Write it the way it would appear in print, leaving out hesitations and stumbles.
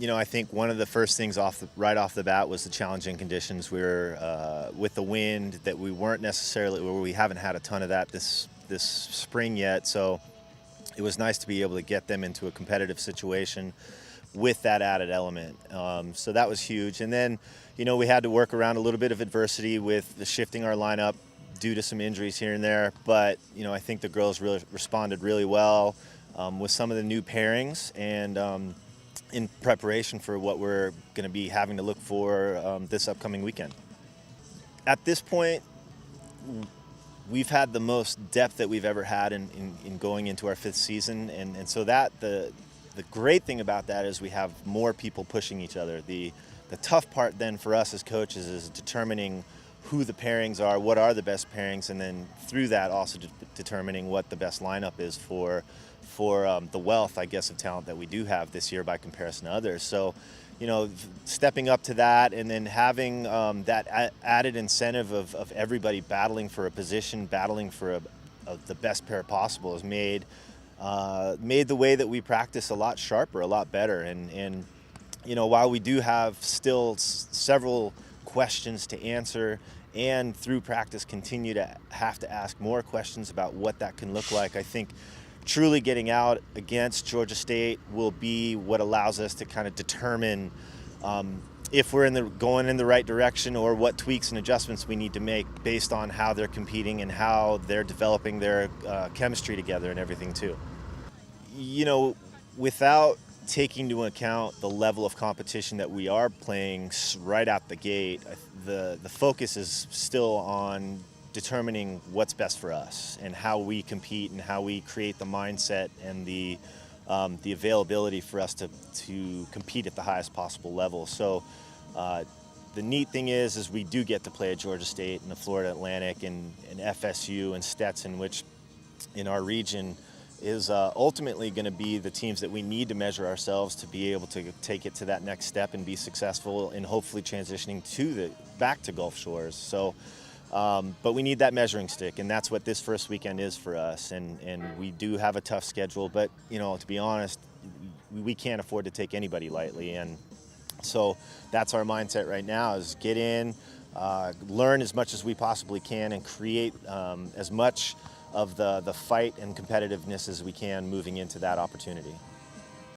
I think one of the first things right off the bat was the challenging conditions. We were with the wind that we weren't necessarily, or we haven't had a ton of that this spring yet. So it was nice to be able to get them into a competitive situation with that added element. So that was huge. And then, we had to work around a little bit of adversity with the shifting our lineup due to some injuries here and there. But, I think the girls really responded really well with some of the new pairings and in preparation for what we're going to be having to look for this upcoming weekend. At this point, we've had the most depth that we've ever had in going into our 5th season. And so the great thing about that is we have more people pushing each other. The tough part then for us as coaches is determining who the pairings are, what are the best pairings, and then through that also determining what the best lineup is for the wealth, I guess, of talent that we do have this year by comparison to others. So, stepping up to that and then having that added incentive of everybody battling for a position, battling for the best pair possible has made the way that we practice a lot sharper, a lot better. And while we do have still several questions to answer and through practice continue to have to ask more questions about what that can look like, I think truly getting out against Georgia State will be what allows us to kind of determine if we're going in the right direction or what tweaks and adjustments we need to make based on how they're competing and how they're developing their chemistry together and everything too. Without taking into account the level of competition that we are playing right out the gate, the focus is still on determining what's best for us and how we compete and how we create the mindset and the availability for us to compete at the highest possible level. So the neat thing is we do get to play at Georgia State and the Florida Atlantic and FSU and Stetson, which in our region is ultimately going to be the teams that we need to measure ourselves to be able to take it to that next step and be successful in hopefully transitioning back to Gulf Shores. So, but we need that measuring stick, and that's what this first weekend is for us. And we do have a tough schedule, but to be honest, we can't afford to take anybody lightly. And so that's our mindset right now: is get in, learn as much as we possibly can, and create as much of the fight and competitiveness as we can moving into that opportunity.